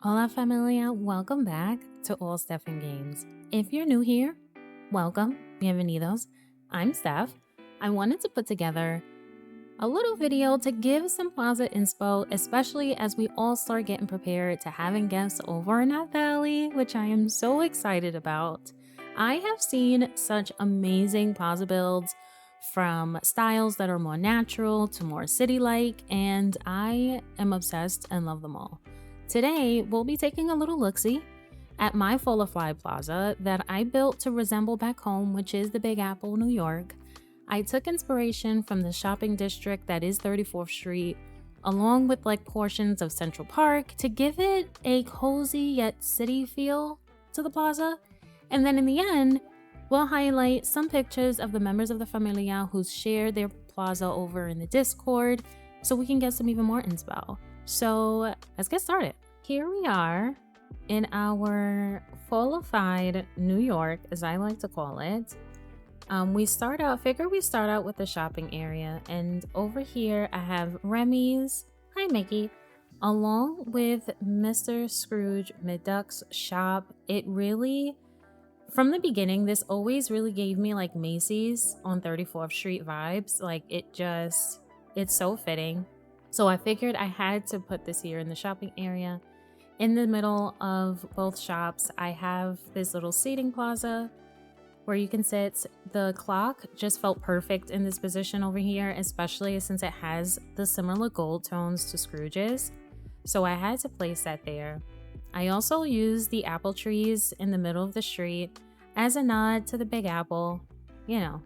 Hola familia, welcome back to All Steph and Games. If you're new here, welcome, bienvenidos. I'm Steph. I wanted to put together a little video to give some Plaza inspo, especially as we all start getting prepared to having guests over in that valley, which I am so excited about. I have seen such amazing Plaza builds from styles that are more natural to more city-like, and I am obsessed and love them all. Today, we'll be taking a little look-see at my Fall Plaza that I built to resemble back home, which is the Big Apple, New York. I took inspiration from the shopping district that is 34th Street, along with like portions of Central Park to give it a cozy yet city feel to the plaza. And then in the end, we'll highlight some pictures of the members of the familia who shared their plaza over in the Discord so we can get some even more inspo. So let's get started. Here we are in our fallified New York, as I like to call it. We start out with the shopping area, and over here I have Remy's, hi Mickey, along with Mr. Scrooge McDuck's shop. It really, from the beginning, this always really gave me like Macy's on 34th Street vibes. Like it's so fitting. So I figured I had to put this here in the shopping area. In the middle of both shops, I have this little seating plaza where you can sit. The clock just felt perfect in this position over here, especially since it has the similar gold tones to Scrooge's. So I had to place that there. I also used the apple trees in the middle of the street as a nod to the Big Apple. You know,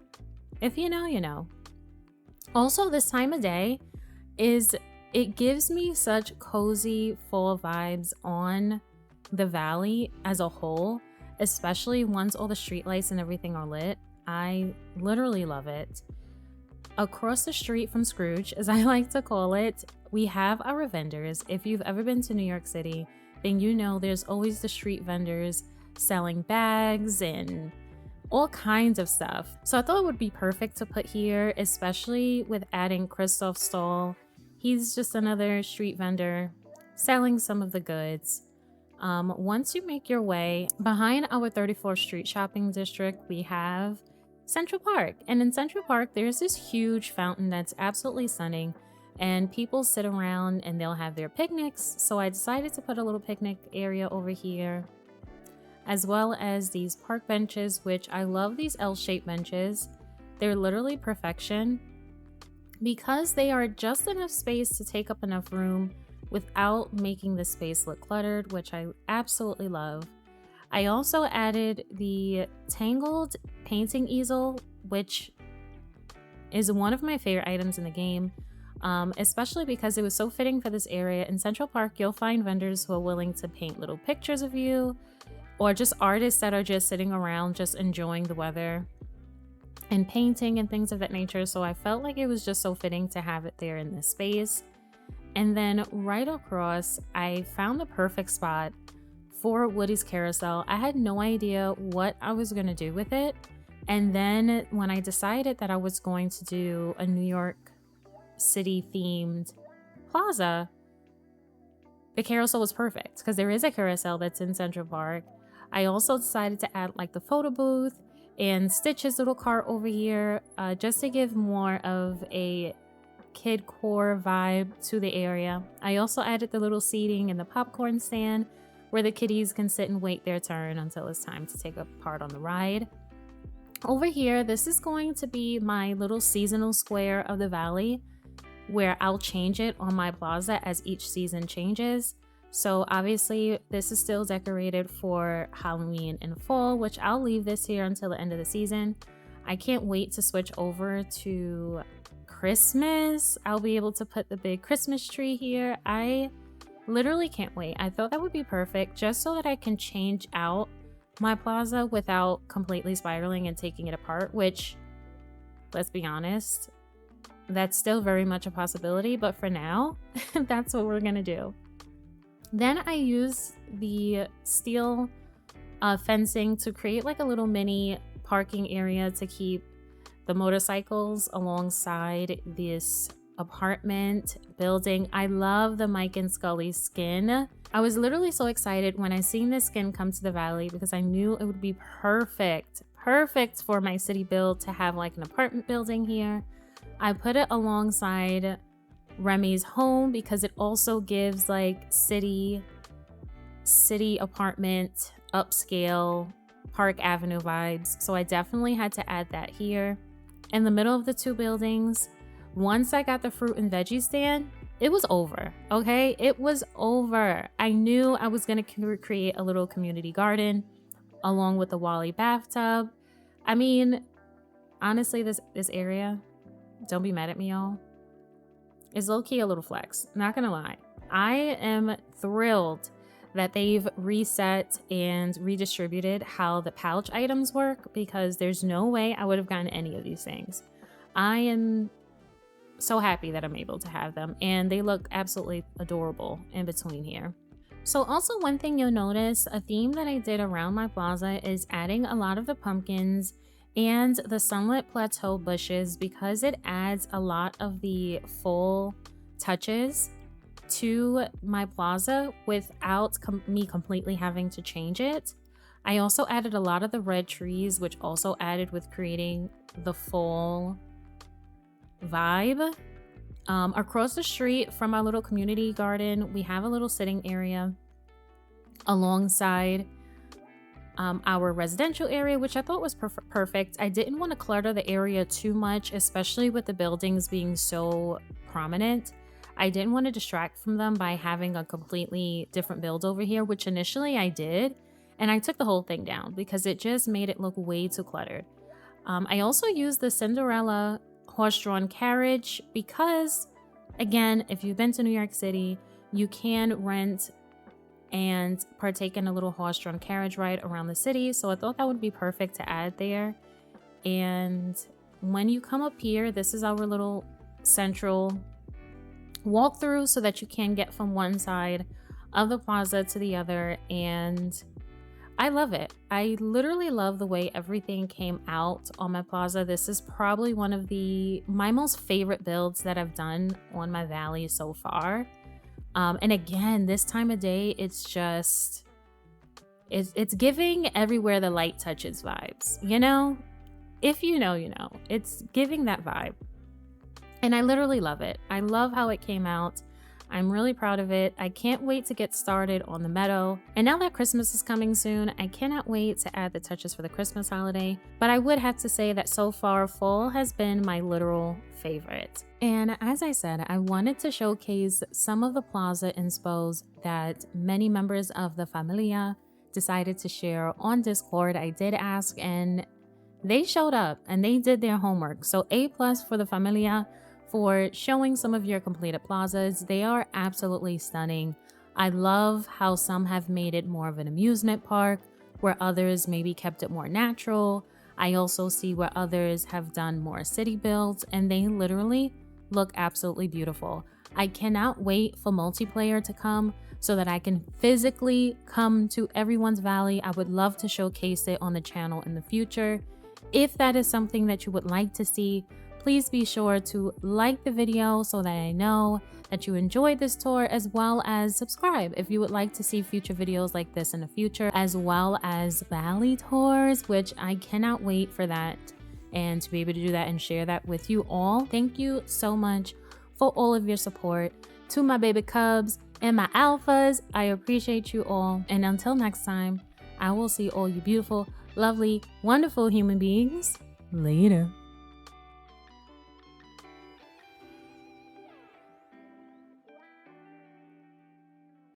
if you know, you know. Also, this time of day, it gives me such cozy fall vibes on the valley as a whole, especially once all the streetlights and everything are lit. I literally love it. Across the street from Scrooge, as I like to call it, we have our vendors. If you've ever been to New York City, then you know there's always the street vendors selling bags and all kinds of stuff. So I thought it would be perfect to put here, especially with adding Christoph's stall. He's just another street vendor selling some of the goods. Once you make your way behind our 34th Street shopping district, we have Central Park. And in Central Park, there's this huge fountain that's absolutely stunning. And people sit around and they'll have their picnics. So I decided to put a little picnic area over here, as well as these park benches, which I love these L-shaped benches. They're literally perfection because they are just enough space to take up enough room without making the space look cluttered, which I absolutely love. I also added the Tangled painting easel, which is one of my favorite items in the game, especially because it was so fitting for this area. In Central Park, you'll find vendors who are willing to paint little pictures of you, or just artists that are just sitting around just enjoying the weather and painting and things of that nature. So I felt like it was just so fitting to have it there in this space. And then right across, I found the perfect spot for Woody's carousel. I had no idea what I was going to do with it. And then when I decided that I was going to do a New York City themed plaza, the carousel was perfect because there is a carousel that's in Central Park. I also decided to add like the photo booth and Stitch's little cart over here, just to give more of a kid core vibe to the area. I also added the little seating and the popcorn stand where the kiddies can sit and wait their turn until it's time to take a part on the ride. Over here, this is going to be my little seasonal square of the valley where I'll change it on my plaza as each season changes. So obviously this is still decorated for Halloween and fall, which I'll leave this here until the end of the season. I can't wait to switch over to Christmas. I'll be able to put the big Christmas tree here. I literally can't wait. I thought that would be perfect just so that I can change out my plaza without completely spiraling and taking it apart, which, let's be honest, that's still very much a possibility, but for now, that's what we're gonna do. Then I use the steel fencing to create like a little mini parking area to keep the motorcycles alongside this apartment building. I love the Mike and Scully skin. I was literally so excited when I seen this skin come to the valley because I knew it would be perfect for my city build to have like an apartment building here. I put it alongside Remy's home because it also gives like city apartment, upscale, Park Avenue vibes. So I definitely had to add that here. In the middle of the two buildings, once I got the fruit and veggie stand, it was over, okay? It was over. I knew I was gonna create a little community garden along with the Wally bathtub. I mean, honestly, this area, don't be mad at me, y'all, is low-key a little flex, not gonna lie. I am thrilled that they've reset and redistributed how the pouch items work because there's no way I would have gotten any of these things. I am so happy that I'm able to have them, and they look absolutely adorable in between here. So also one thing you'll notice, a theme that I did around my plaza is adding a lot of the pumpkins and the sunlit plateau bushes because it adds a lot of the full touches to my plaza without me completely having to change it. I also added a lot of the red trees, which also added with creating the full vibe. Across the street from our little community garden, we have a little sitting area alongside our residential area, which I thought was perfect. I didn't want to clutter the area too much, especially with the buildings being so prominent. I didn't want to distract from them by having a completely different build over here, which initially I did, and I took the whole thing down because it just made it look way too cluttered. I also used the Cinderella horse-drawn carriage because, again, if you've been to New York City, you can rent and partake in a little horse-drawn carriage ride around the city, so I thought that would be perfect to add there. And when you come up here, this is our little central walkthrough so that you can get from one side of the plaza to the other, and I love it. I literally love the way everything came out on my plaza. This is probably one of my most favorite builds that I've done on my valley so far. And again, this time of day, it's just, it's giving everywhere the light touches vibes, you know? If you know, you know. It's giving that vibe. And I literally love it. I love how it came out. I'm really proud of it. I can't wait to get started on the meadow. And now that Christmas is coming soon, I cannot wait to add the touches for the Christmas holiday. But I would have to say that so far, fall has been my literal favorite. And as I said, I wanted to showcase some of the plaza inspos that many members of the familia decided to share on Discord. I did ask and they showed up and they did their homework. So A+ for the familia for showing some of your completed plazas. They are absolutely stunning. I love how some have made it more of an amusement park, where others maybe kept it more natural. I also see where others have done more city builds, and they literally look absolutely beautiful. I cannot wait for multiplayer to come so that I can physically come to everyone's valley. I would love to showcase it on the channel in the future. If that is something that you would like to see, please be sure to like the video so that I know that you enjoyed this tour, as well as subscribe if you would like to see future videos like this in the future, as well as valley tours, which I cannot wait for that and to be able to do that and share that with you all. Thank you so much for all of your support. To my baby cubs and my alphas, I appreciate you all. And until next time, I will see all you beautiful, lovely, wonderful human beings later.